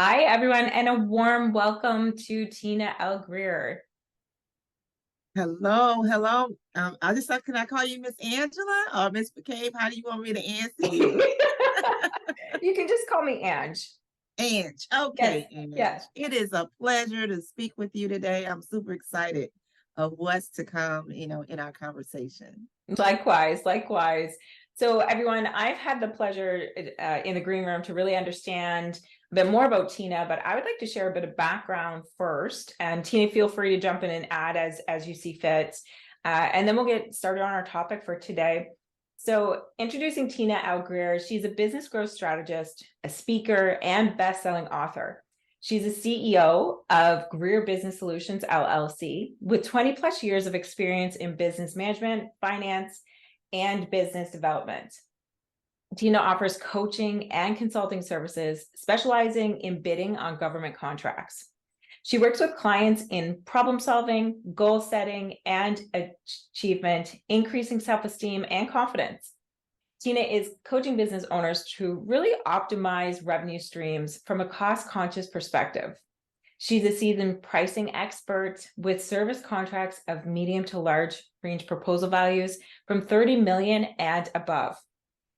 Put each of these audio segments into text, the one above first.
Hi, everyone, and a warm welcome to Tina Greer. Hello, hello. I just thought, can I call you Miss Angela or Miss McCabe? How do you want me to answer you? You can just call me Ange. Ange. Yes, Okay, yeah. Ange. It is a pleasure to speak with you today. I'm super excited of what's to come, in our conversation. Likewise, likewise. So, everyone, I've had the pleasure in the green room to really understand a bit more about Tina, but I would like to share a bit of background first. And Tina, feel free to jump in and add as you see fit. And then we'll get started on our topic for today. So, introducing Tina Greer, she's a business growth strategist, a speaker, and best-selling author. She's a CEO of Greer Business Solutions, LLC, with 20 plus years of experience in business management, finance, and business development. Tina offers coaching and consulting services, specializing in bidding on government contracts. She works with clients in problem solving, goal setting, and achievement, increasing self-esteem and confidence. Tina is coaching business owners to really optimize revenue streams from a cost-conscious perspective. She's a seasoned pricing expert with service contracts of medium to large range proposal values from 30 million and above.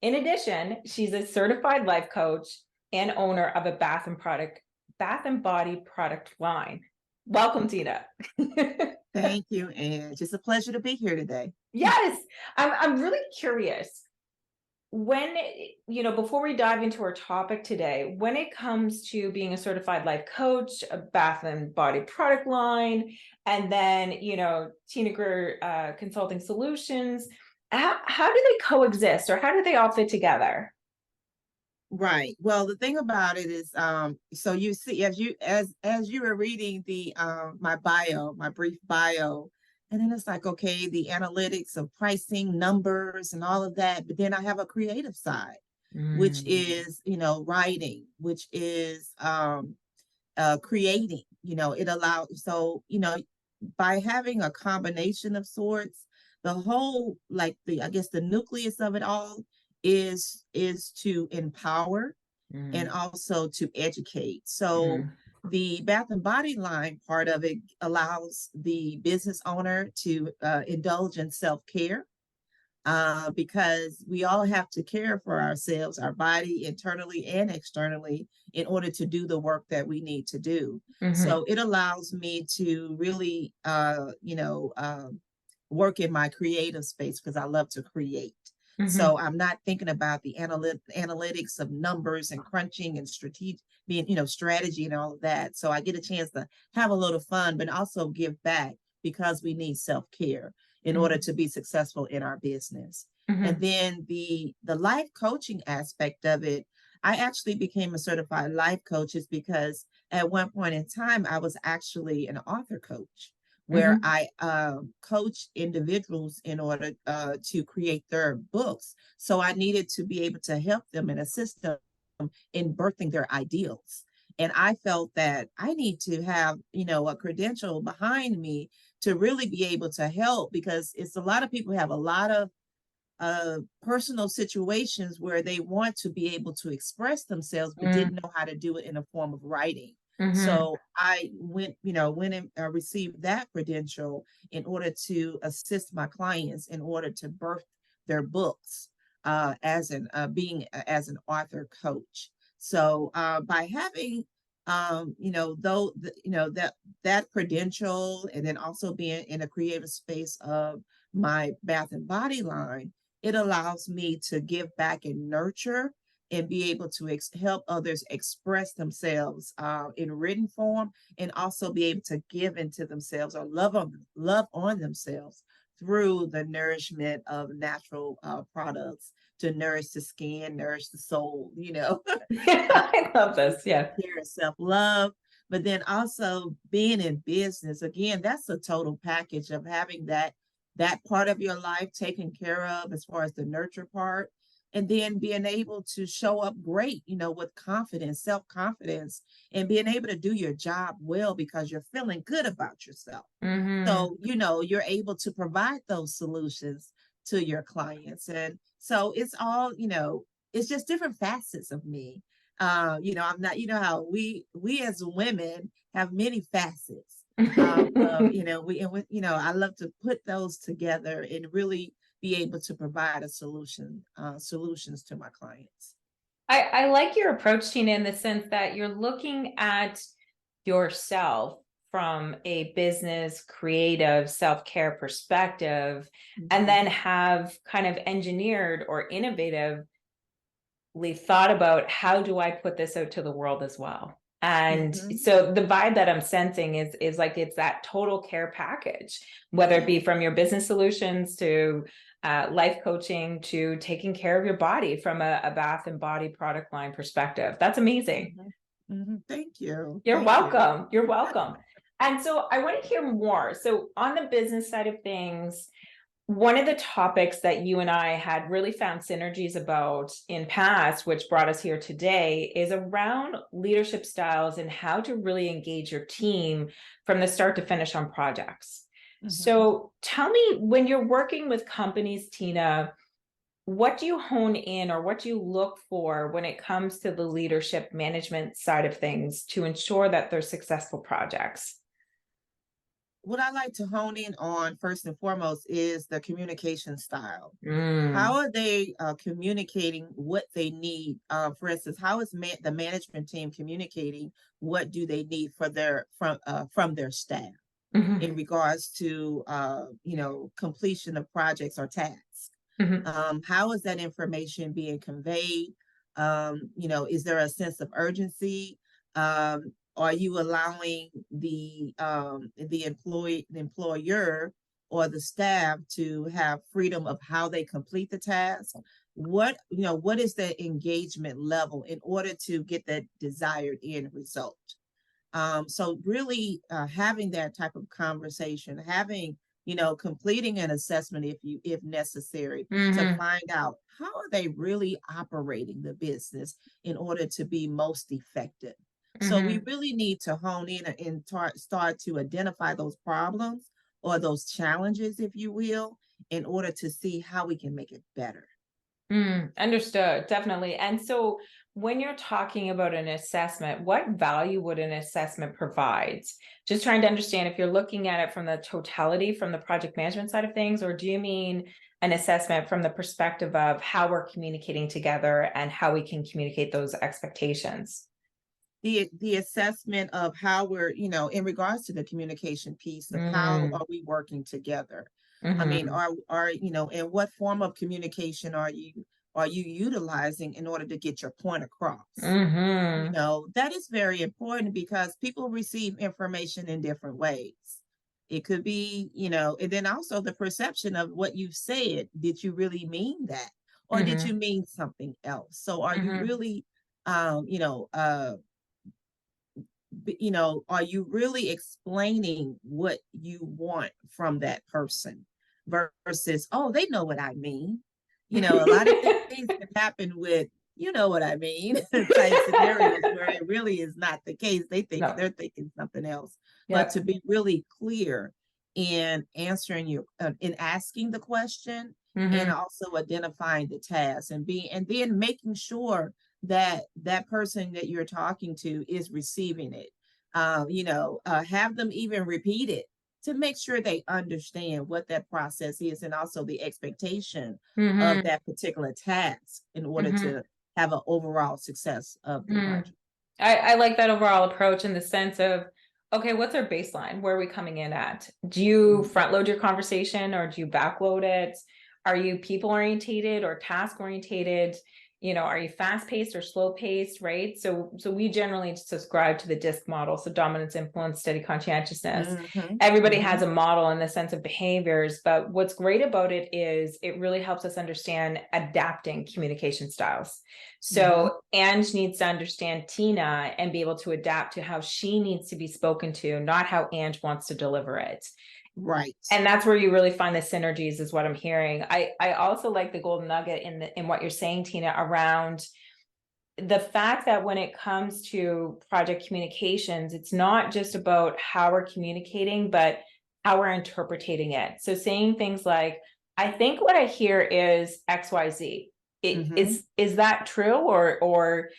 In addition, she's a certified life coach and owner of a bath and body product line. Welcome, Tina. Thank you, Ange. It's a pleasure to be here today. Yes, I'm really curious. When, before we dive into our topic today, when it comes to being a certified life coach, a bath and body product line, and then, Tina Greer Consulting Solutions, how do they coexist or how do they all fit together? Right. Well, the thing about it is, so you see, as you were reading the my bio, my brief bio, and then it's like, okay, the analytics of pricing, numbers, and all of that. But then I have a creative side, which Mm. is, writing, which is creating. It allows by having a combination of sorts, the whole I guess the nucleus of it all is to empower and Mm. also to educate. So Mm. the bath and body line part of it allows the business owner to indulge in self-care, because we all have to care for ourselves, our body, internally and externally, in order to do the work that we need to do. Mm-hmm. So it allows me to really, work in my creative space because I love to create. Mm-hmm. So I'm not thinking about the analytics of numbers and crunching and strategic being, strategy and all of that. So I get a chance to have a little fun, but also give back because we need self-care in order Mm-hmm. to be successful in our business. And Mm-hmm. then the life coaching aspect of it, I actually became a certified life coach is because at one point in time I was actually an author coach where Mm-hmm. I coach individuals in order to create their books. So I needed to be able to help them and assist them in birthing their ideals. And I felt that I need to have, a credential behind me to really be able to help, because it's a lot of people have a lot of personal situations where they want to be able to express themselves but didn't know how to do it in a form of writing. Mm-hmm. So I went and received that credential in order to assist my clients in order to birth their books, as an being as an author coach. So by having though that credential, and then also being in a creative space of my bath and body line, it allows me to give back and nurture and be able to help others express themselves in written form, and also be able to give into themselves or love on themselves through the nourishment of natural products to nourish the skin, nourish the soul, I love this. Yeah. care and self-love. But then also being in business, again, that's a total package of having that part of your life taken care of as far as the nurture part, and then being able to show up great, with confidence, self-confidence, and being able to do your job well because you're feeling good about yourself. Mm-hmm. So, you're able to provide those solutions to your clients. And so it's all, it's just different facets of me I'm not, how we as women have many facets. I love to put those together and really be able to provide a solutions to my clients. I like your approach, Tina, in the sense that you're looking at yourself from a business, creative, self-care perspective, and then have kind of engineered or innovatively thought about, how do I put this out to the world as well? And so the vibe that I'm sensing is like, it's that total care package, whether it be from your business solutions to life coaching to taking care of your body from a bath and body product line perspective. That's amazing. Thank you. You're welcome. You're welcome. And so I want to hear more. So on the business side of things, one of the topics that you and I had really found synergies about in past, which brought us here today, is around leadership styles and how to really engage your team from the start to finish on projects. So tell me, when you're working with companies, Tina, what do you hone in, or what do you look for when it comes to the leadership management side of things to ensure that they're successful projects? What I like to hone in on first and foremost is the communication style. How are they communicating what they need? For instance, how is the management team communicating what do they need for from their staff in regards to completion of projects or tasks? How is that information being conveyed? Is there a sense of urgency? Are you allowing the employer or the staff to have freedom of how they complete the task? What is the engagement level in order to get that desired end result? So really having that type of conversation, completing an assessment if necessary, to find out how are they really operating the business in order to be most effective. So we really need to hone in and start to identify those problems or those challenges, if you will, in order to see how we can make it better. Understood, definitely. And so when you're talking about an assessment, what value would an assessment provide? Just trying to understand if you're looking at it from the totality, from the project management side of things, or do you mean an assessment from the perspective of how we're communicating together and how we can communicate those expectations? The assessment of how we're, in regards to the communication piece of how are we working together? I mean, and what form of communication are you utilizing in order to get your point across? That is very important because people receive information in different ways. It could be, and then also the perception of what you've said. Did you really mean that? Or did you mean something else? So are you really, are you really explaining what you want from that person versus, oh, they know what I mean? A lot of things can happen with, what I mean, type scenarios where it really is not the case. They're thinking something else. But to be really clear in answering in asking the question and also identifying the task and then making sure that person that you're talking to is receiving it. Have them even repeat it to make sure they understand what that process is and also the expectation of that particular task in order to have an overall success of the project. I like that overall approach in the sense of, okay, what's our baseline? Where are we coming in at? Do you front load your conversation or do you backload it? Are you people orientated or task orientated? Are you fast paced or slow paced, right? So we generally subscribe to the DISC model. So dominance, influence, steady conscientiousness. Everybody has a model in the sense of behaviors, but what's great about it is it really helps us understand adapting communication styles. So Ange needs to understand Tina and be able to adapt to how she needs to be spoken to, not how Ange wants to deliver it. Right. And that's where you really find the synergies, is what I'm hearing. I also like the golden nugget in what you're saying, Tina, around the fact that when it comes to project communications, it's not just about how we're communicating, but how we're interpreting it. So saying things like, I think what I hear is XYZ. Is that true? Or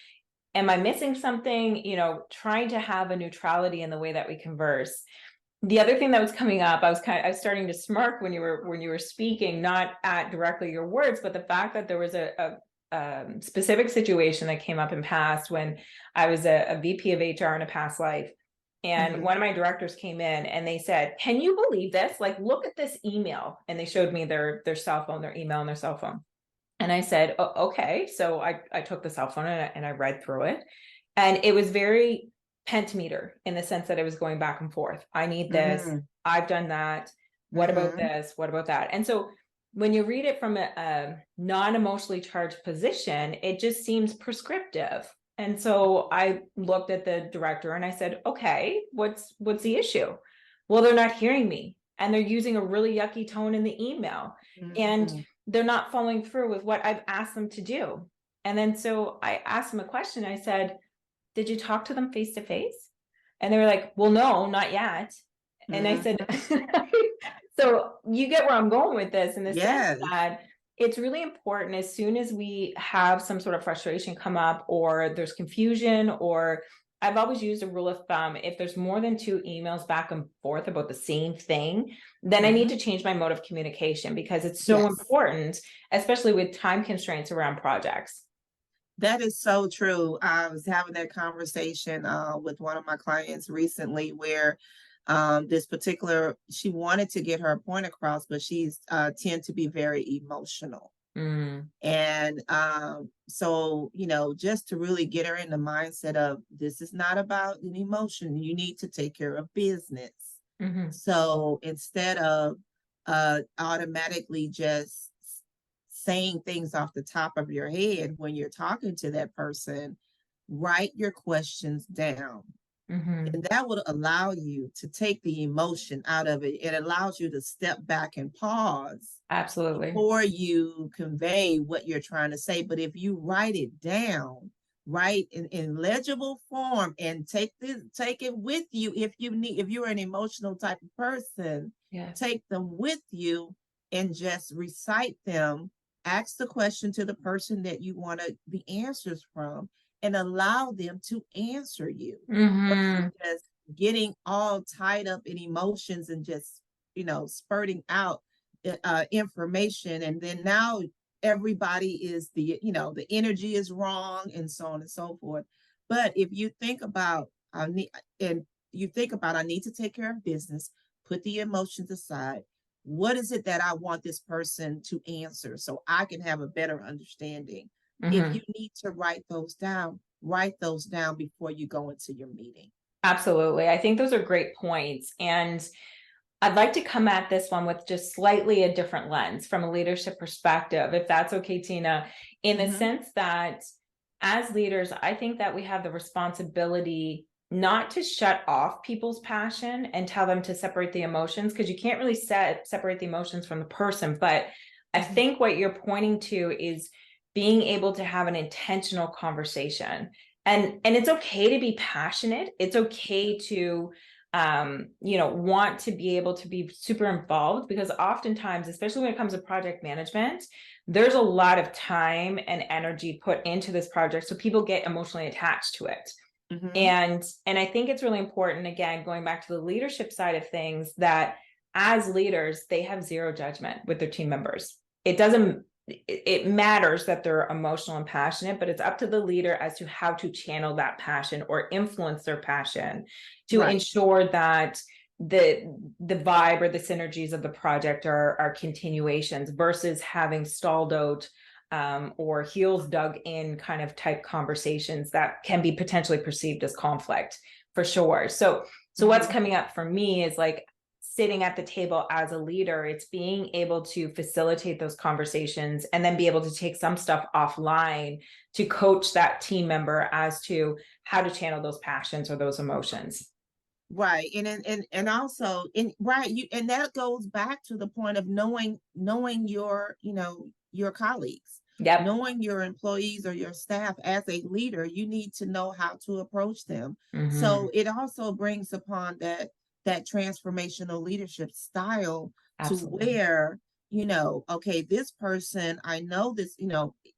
Am I missing something? You know, trying to have a neutrality in the way that we converse. The other thing that was coming up, I was starting to smirk when you were speaking, not at directly your words, but the fact that there was a specific situation that came up in past when I was a VP of HR in a past life. And one of my directors came in and they said, "Can you believe this? Like, look at this email." And they showed me their cell phone, their email and their cell phone. And I said, okay. So I took the cell phone and I read through it. And it was very pentameter in the sense that it was going back and forth. I need this. I've done that. What about this? What about that? And so when you read it from a non-emotionally charged position, it just seems prescriptive. And so I looked at the director and I said, okay, what's the issue? Well, they're not hearing me and they're using a really yucky tone in the email. And they're not following through with what I've asked them to do. And then so I asked them a question. I said, "Did you talk to them face to face?" And they were like, "Well, no, not yet." And I said, so you get where I'm going with this in the sense that it's really important as soon as we have some sort of frustration come up or there's confusion, or I've always used a rule of thumb. If there's more than 2 emails back and forth about the same thing, then I need to change my mode of communication because it's so important, especially with time constraints around projects. That is so true. I was having that conversation with one of my clients recently where this particular, she wanted to get her point across, but she's tend to be very emotional. And so, you know, just to really get her in the mindset of this is not about an emotion, you need to take care of business. So instead of automatically just saying things off the top of your head when you're talking to that person, write your questions down. And that would allow you to take the emotion out of it. It allows you to step back and pause. Absolutely. Before you convey what you're trying to say. But if you write it down, write in legible form and take it with you if you're an emotional type of person, take them with you and just recite them. Ask the question to the person that you want the answers from and allow them to answer you. Just getting all tied up in emotions and just, you know, spurting out information. And then now everybody is the energy is wrong and so on and so forth. But if you think about, I need to take care of business, put the emotions aside. What is it that I want this person to answer so I can have a better understanding? If you need to write those down before you go into your meeting. Absolutely. I think those are great points. And I'd like to come at this one with just slightly a different lens from a leadership perspective, if that's okay, Tina, in the sense that as leaders, I think that we have the responsibility not to shut off people's passion and tell them to separate the emotions, because you can't really separate the emotions from the person. But I think what you're pointing to is being able to have an intentional conversation. And it's okay to be passionate. It's okay to want to be able to be super involved, because oftentimes, especially when it comes to project management, there's a lot of time and energy put into this project. So people get emotionally attached to it. And I think it's really important, again, going back to the leadership side of things, that as leaders, they have zero judgment with their team members. It matters that they're emotional and passionate, but it's up to the leader as to how to channel that passion or influence their passion to ensure that the vibe or the synergies of the project are continuations versus having stalled out or heels dug in kind of type conversations that can be potentially perceived as conflict, for sure. So what's coming up for me is like sitting at the table as a leader. It's being able to facilitate those conversations and then be able to take some stuff offline to coach that team member as to how to channel those passions or those emotions. Right. And also and that goes back to the point of knowing your, your colleagues. Knowing your employees or your staff. As a leader, you need to know how to approach them. So it also brings upon that transformational leadership style. Absolutely. To where, okay, this person, I know this,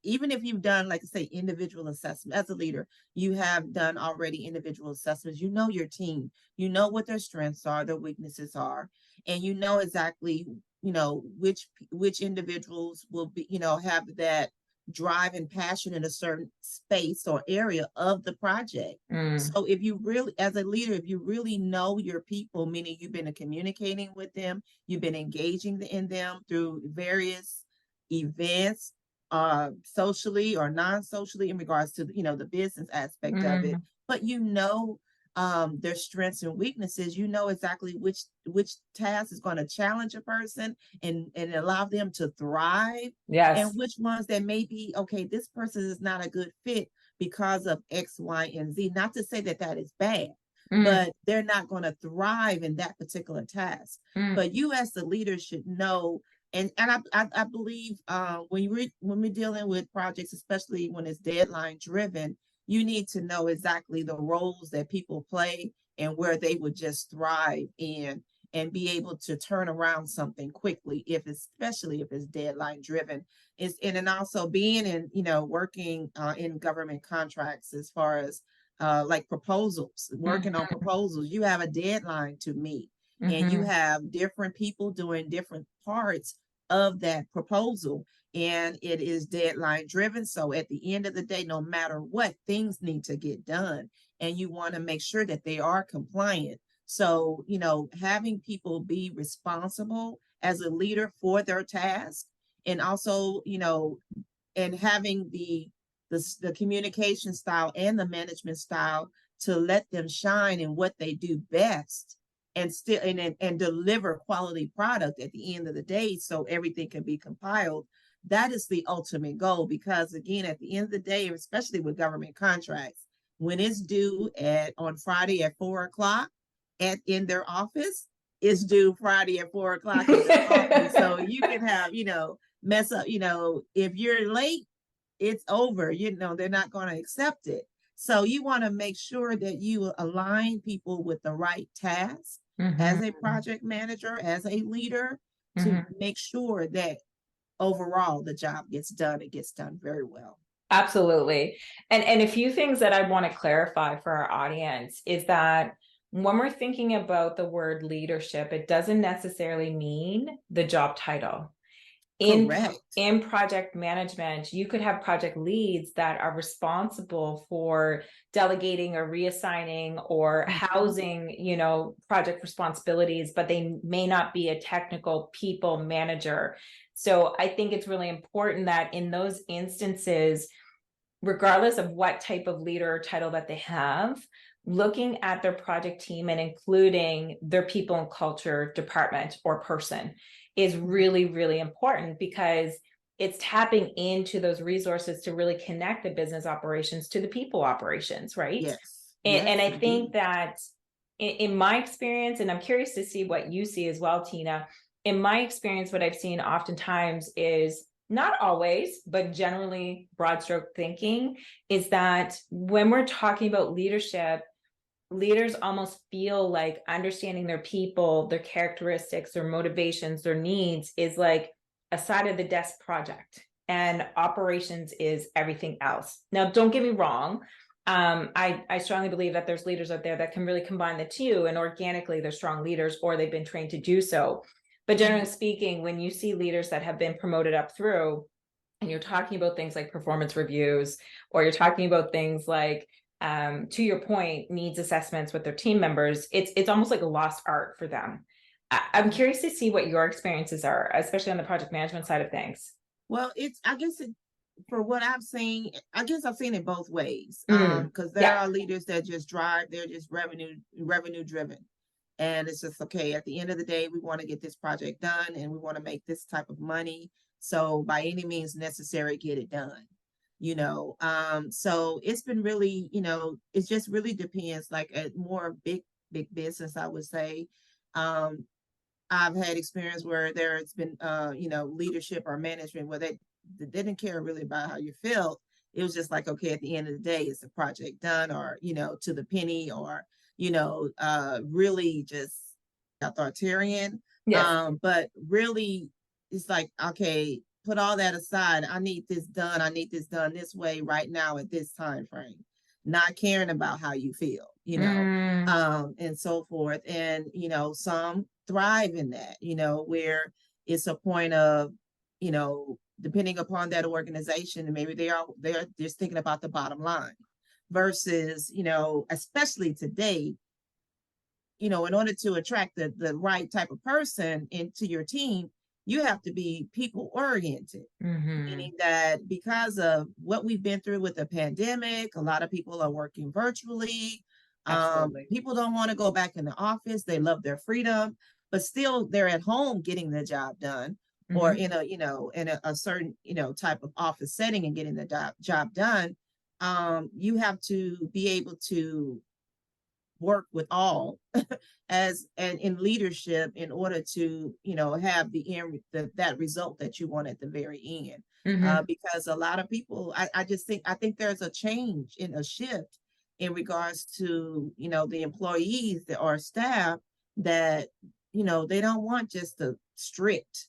even if you've done, like I say, individual assessment as a leader, you have done already individual assessments, your team, what their strengths are, their weaknesses are, and exactly, which individuals will be, have that drive and passion in a certain space or area of the project. So if you really, as a leader, if you really know your people, meaning you've been communicating with them, you've been engaging in them through various events, socially or non-socially, in regards to the business aspect of it, but their strengths and weaknesses, exactly which task is going to challenge a person and allow them to thrive, and which ones that may be, okay, this person is not a good fit because of X, Y, and Z. Not to say that that is bad, but they're not going to thrive in that particular task. But you as the leader should know, and I believe when we're dealing with projects, especially when it's deadline driven, you need to know exactly the roles that people play and where they would just thrive in and be able to turn around something quickly, especially if it's deadline driven. And also being in, working in government contracts, as far as like proposals, working on proposals, you have a deadline to meet, and you have different people doing different parts of that proposal, and it is deadline driven. So at the end of the day, no matter what, things need to get done, and you want to make sure that they are compliant. So, having people be responsible as a leader for their task, and also, and having the communication style and the management style to let them shine in what they do best, and still and deliver quality product at the end of the day, so everything can be compiled. That is the ultimate goal, because again, at the end of the day, especially with government contracts, when it's due on Friday at 4 o'clock in their office, it's due Friday at 4 o'clock in their office. So you can have, mess up, if you're late, it's over, they're not going to accept it. So you want to make sure that you align people with the right task as a project manager, as a leader, to make sure that overall the job gets done. It gets done very well. Absolutely. And a few things that I want to clarify for our audience is that when we're thinking about the word leadership, it doesn't necessarily mean the job title. In project management, you could have project leads that are responsible for delegating or reassigning or housing, project responsibilities, but they may not be a technical people manager. So I think it's really important that in those instances, regardless of what type of leader or title that they have, looking at their project team and including their people and culture department or person is really, really important, because it's tapping into those resources to really connect the business operations to the people operations, right? Yes. And I think that in my experience, and I'm curious to see what you see as well, Tina, in my experience, what I've seen oftentimes is, not always, but generally broad stroke thinking, is that when we're talking about leadership, leaders almost feel like understanding their people, their characteristics, their motivations, their needs is like a side of the desk project, and operations is everything else. Now, don't get me wrong. I strongly believe that there's leaders out there that can really combine the two, and organically they're strong leaders, or they've been trained to do so. But generally speaking, when you see leaders that have been promoted up through, and you're talking about things like performance reviews, or you're talking about things like, to your point, needs assessments with their team members, it's almost like a lost art for them. I'm curious to see what your experiences are, especially on the project management side of things. Well, for what I've seen, I guess I've seen it both ways. Because there are leaders that just drive, they're just revenue driven. And it's just, okay, at the end of the day, we want to get this project done and we want to make this type of money. So by any means necessary, get it done. So it's been really, it just really depends, like a more big business, I would say. I've had experience where there's been, leadership or management where they didn't care really about how you felt. It was just like, okay, at the end of the day, is the project done, or, to the penny, or, really just authoritarian. Yes. But really, it's like, okay, put all that aside. I need this done. I need this done this way right now at this time frame. Not caring about how you feel, Mm, and so forth. And, some thrive in that, where it's a point of, depending upon that organization, and maybe they're just thinking about the bottom line versus, especially today, in order to attract the right type of person into your team, you have to be people oriented, mhm. meaning that because of what we've been through with the pandemic, a lot of people are working virtually. Absolutely. People don't want to go back in the office. They love their freedom, but still they're at home getting the job done, or Mhm, in a certain, type of office setting and getting the job done. You have to be able to work with all as and in leadership in order to have that result that you want at the very end, mhm, because a lot of people, I think there's a change in a shift in regards to the employees that are staff, that they don't want just a strict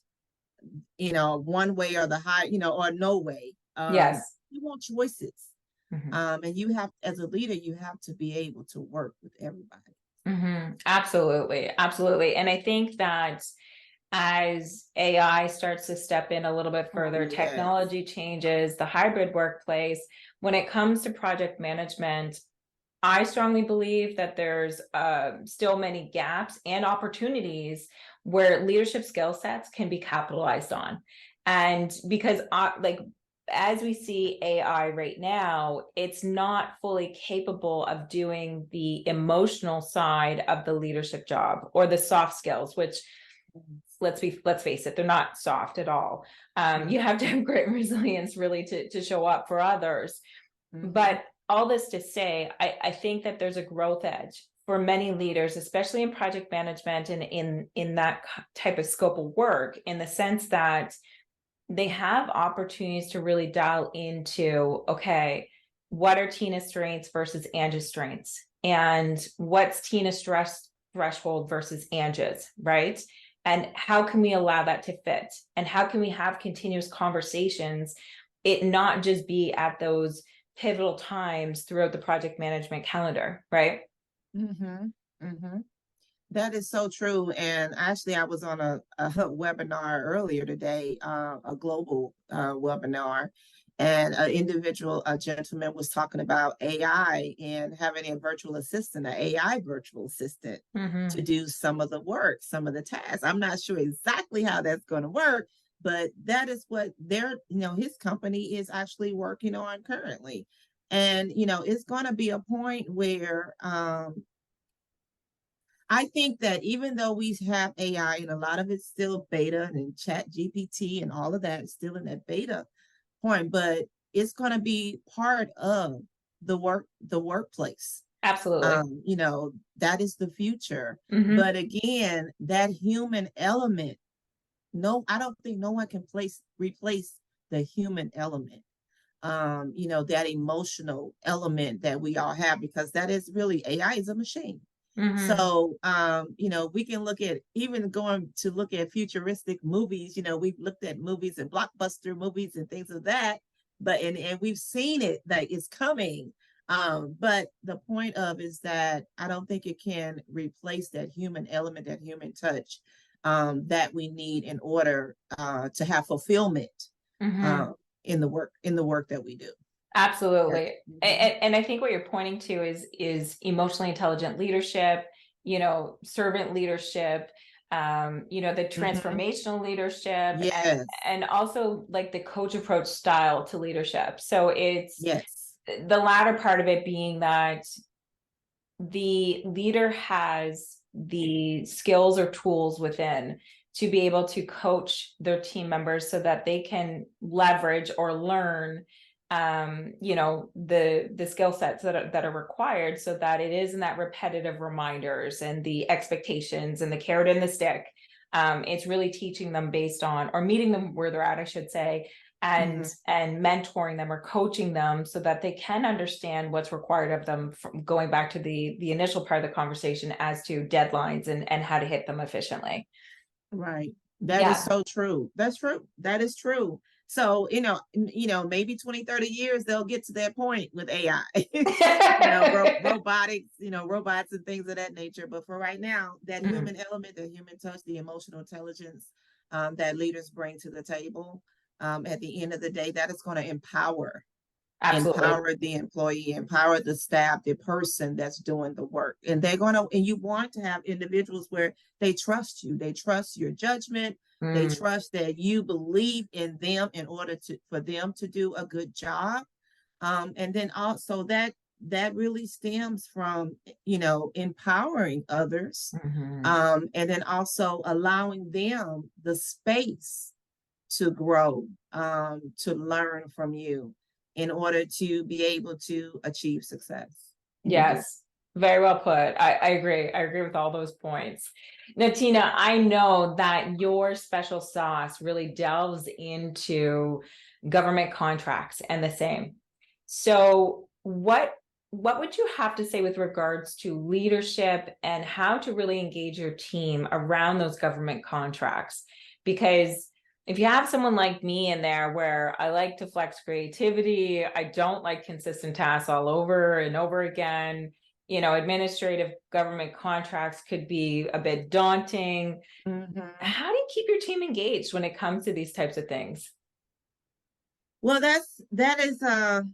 one way or the high or no way. yes. You want choices, Mhm. and you have, as a leader, you have to be able to work with everybody. Absolutely, absolutely. And I think that as AI starts to step in a little bit Oh, further, yes. technology changes, the hybrid workplace, when it comes to project management, I strongly believe that there's still many gaps and opportunities where leadership skill sets can be capitalized on. And because like as we see AI right now, it's not fully capable of doing the emotional side of the leadership job or the soft skills, which let's face it, they're not soft at all. You have to have grit and resilience really to show up for others. Mm-hmm. But all this to say, I think that there's a growth edge for many leaders, especially in project management and in that type of scope of work, in the sense that they have opportunities to really dial into, okay, what are Tina's strengths versus Angie's strengths? And what's Tina's stress threshold versus Angie's, right? And how can we allow that to fit? And how can we have continuous conversations? It not just be at those pivotal times throughout the project management calendar, right? Mm-hmm. Mm-hmm. That is so true. And actually, I was on a webinar earlier today, a global webinar, and a gentleman was talking about AI and having a virtual assistant, an AI virtual assistant, to Mm-hmm. do some of the work, some of the tasks. I'm not sure exactly how that's going to work, but that is what his company is actually working on currently. And, it's going to be a point where, I think that even though we have AI and a lot of it's still beta and chat GPT and all of that is still in that beta point, but it's going to be part of the workplace. Absolutely. That is the future. Mm-hmm. But again, that human element, no, I don't think no one can replace the human element. That emotional element that we all have, because that is really, AI is a machine. Mm-hmm. So, we can look at, even going to look at futuristic movies, we've looked at movies and blockbuster movies and things of that, but, and we've seen it, that it's coming. But the point of is that I don't think it can replace that human element, that human touch, that we need in order, to have fulfillment, Mm-hmm. um, in the work that we do. Absolutely. Mhm. And I think what you're pointing to is emotionally intelligent leadership, servant leadership, the Mhm. transformational leadership, Yes. and also like the coach approach style to leadership. So it's Yes. the latter part of it being that the leader has the skills or tools within to be able to coach their team members so that they can leverage or learn the skill sets that are required, so that it isn't that repetitive reminders and the expectations and the carrot and the stick. It's really teaching them based on, or meeting them where they're at, I should say, and Mhm. and mentoring them or coaching them so that they can understand what's required of them, from going back to the initial part of the conversation as to deadlines and how to hit them efficiently. Right. That is Yeah. so true. That's true. That is true. So, maybe 20, 30 years, they'll get to that point with AI, robotics, robots and things of that nature. But for right now, that Mhm. human element, the human touch, the emotional intelligence that leaders bring to the table, at the end of the day, that is going to Absolutely. empower the employee, empower the staff, the person that's doing the work. And and you want to have individuals where they trust you, they trust your judgment, they Mm. trust that you believe in them in order for them to do a good job. And then also that really stems from, empowering others, Mhm. and then also allowing them the space to grow, to learn from you in order to be able to achieve success in your business. Yes, very well put. I agree. I agree with all those points. Now, Tina, I know that your special sauce really delves into government contracts and the same. So what would you have to say with regards to leadership and how to really engage your team around those government contracts? Because if you have someone like me in there where I like to flex creativity, I don't like consistent tasks all over and over again, administrative government contracts could be a bit daunting. Mhm. How do you keep your team engaged when it comes to these types of things? Well, that is a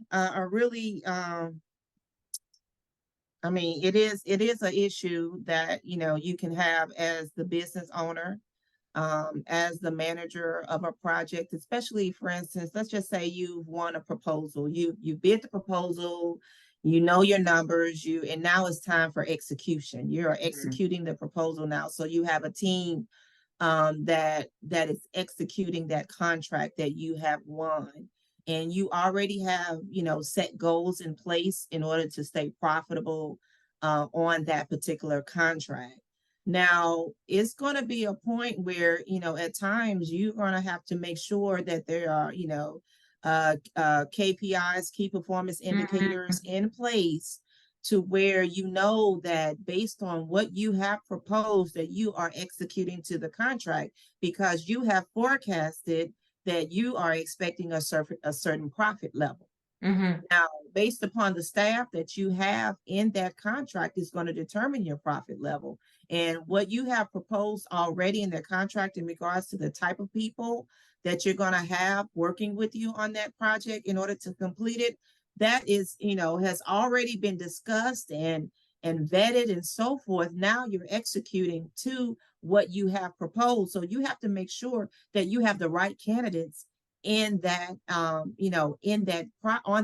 really, I mean, it is an issue that you can have as the business owner, as the manager of a project, especially, for instance, let's just say you've won a proposal, you bid the proposal, you know your numbers, and now it's time for execution. You're Mhm. executing the proposal now, so you have a team, that is executing that contract that you have won, and you already have set goals in place in order to stay profitable, on that particular contract. Now, it's going to be a point where, at times you're going to have to make sure that there are, KPIs, key performance indicators Mhm. in place to where you know that based on what you have proposed, that you are executing to the contract because you have forecasted that you are expecting a certain profit level. Mhm. Now, based upon the staff that you have in that contract is going to determine your profit level. And what you have proposed already in the contract in regards to the type of people that you're going to have working with you on that project in order to complete it, that is, has already been discussed and vetted and so forth. Now you're executing to what you have proposed. So you have to make sure that you have the right candidates in that, on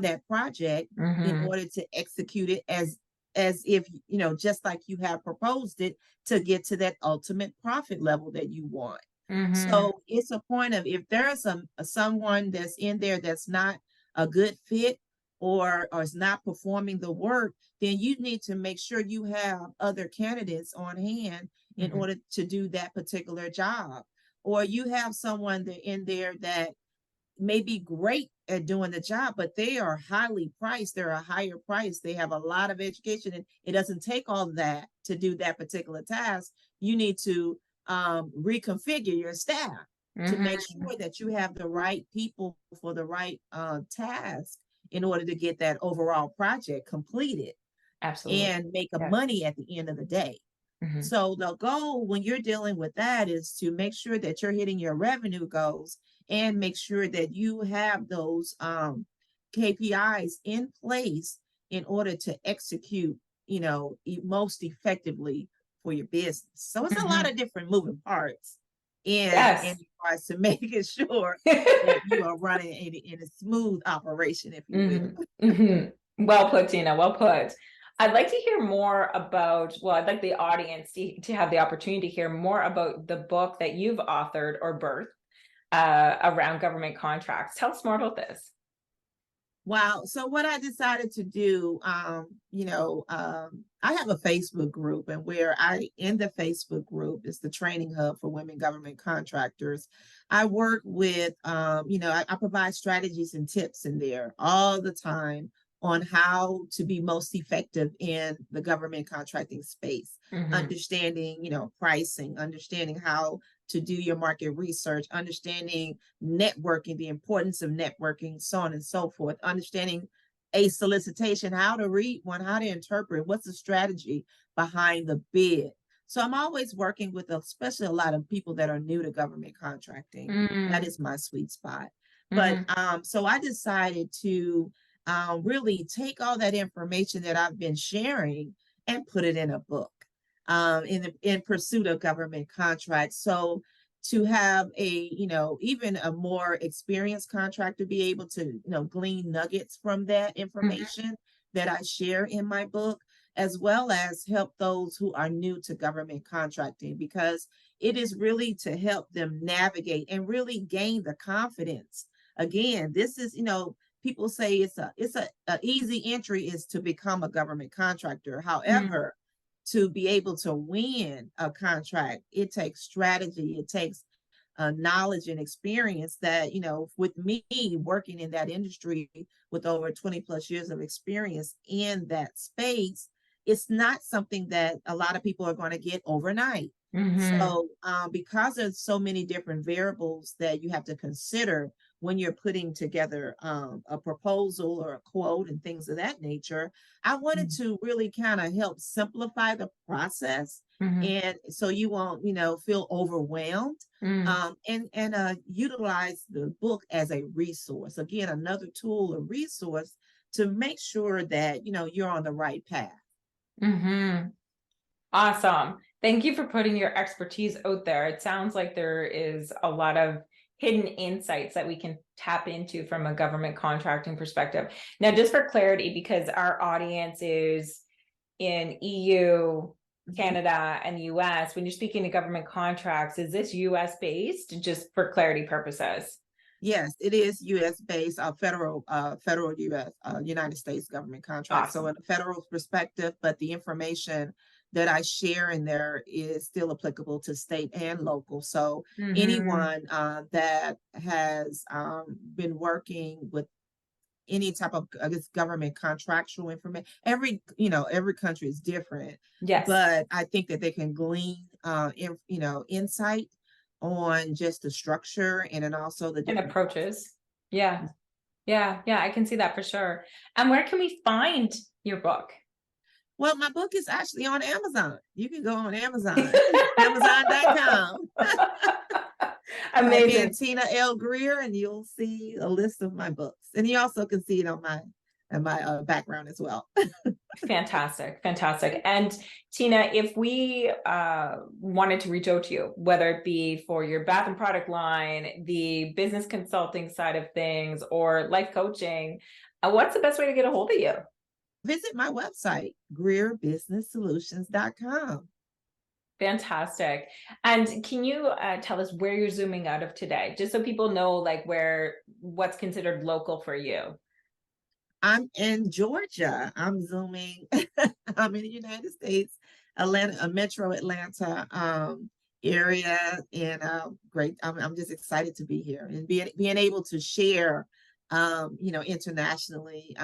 that project in Mhm. order to execute it as if, just like you have proposed it, to get to that ultimate profit level that you want. Mhm. So it's a point of, if there's someone that's in there that's not a good fit, or is not performing the work, then you need to make sure you have other candidates on hand in Mhm. order to do that particular job. Or you have someone that in there that may be great at doing the job, but they are highly priced. They're a higher price. They have a lot of education, and it doesn't take all of that to do that particular task. You need to, reconfigure your staff to make Mhm. sure that you have the right people for the right task in order to get that overall project completed Absolutely. and make a Yes. money at the end of the day. Mhm. So the goal when you're dealing with that is to make sure that you're hitting your revenue goals and make sure that you have those, KPIs in place in order to execute, most effectively for your business. So it's a lot Mhm. of different moving parts in Yes. regards to making sure that you are running in a smooth operation, if you will. Mhm. Mhm. Well put, Tina. Well put. I'd like to hear more about, well, I'd like the audience to have the opportunity to hear more about the book that you've authored or birthed around government contracts. Tell us more about this. Wow. So what I decided to do, I have a Facebook group, and where in the Facebook group is the training hub for women government contractors. I work with, I provide strategies and tips in there all the time on how to be most effective in the government contracting space, understanding, pricing, understanding how to do your market research, understanding networking, the importance of networking, so on and so forth, understanding a solicitation, how to read one, how to interpret, what's the strategy behind the bid. So I'm always working with, especially a lot of people that are new to government contracting. That is my sweet spot. But so I decided to really take all that information that I've been sharing and put it in a book in pursuit of government contracts. So to have even a more experienced contractor be able to, glean nuggets from that information that I share in my book, as well as help those who are new to government contracting, because it is really to help them navigate and really gain the confidence. Again, this is, people say it's a easy entry is to become a government contractor. However, to be able to win a contract, it takes strategy, it takes knowledge and experience that, with me working in that industry with over 20 plus years of experience in that space, it's not something that a lot of people are going to get overnight. So because there's so many different variables that you have to consider when you're putting together a proposal or a quote and things of that nature, I wanted to really kind of help simplify the process. And so you won't, feel overwhelmed, and utilize the book as a resource. Again, another tool or resource to make sure that, you're on the right path. Awesome. Thank you for putting your expertise out there. It sounds like there is a lot of hidden insights that we can tap into from a government contracting perspective. Now, just for clarity, because our audience is in EU, Canada, and US, when you're speaking to government contracts, is this US based, just for clarity purposes? Yes, it is U.S. based, federal U.S. United States government contract. Awesome. So in a federal perspective, but the information that I share in there is still applicable to state and local. So anyone that has been working with any type of, I guess, government contractual information, every country is different. Yes. But I think that they can glean insight on just the structure and then also the different approaches. Yeah. I can see that for sure. And where can we find your book? Well, my book is actually on Amazon. You can go on Amazon, Amazon.com. Amazing. Type in Tina L. Greer and you'll see a list of my books. And you also can see it on my background as well. Fantastic. And Tina, if we wanted to reach out to you, whether it be for your bath and product line, the business consulting side of things, or life coaching, what's the best way to get a hold of you? Visit my website, GreerBusinessSolutions.com. Fantastic. And can you tell us where you're zooming out of today, just so people know like what's considered local for you? I'm in Georgia. I'm zooming. I'm in the United States, Atlanta, Metro Atlanta area, and great. I'm just excited to be here and being able to share, internationally,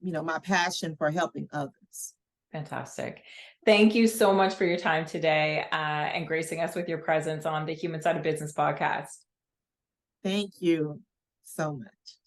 my passion for helping others. Fantastic. Thank you so much for your time today and gracing us with your presence on the Human Side of Business podcast. Thank you so much.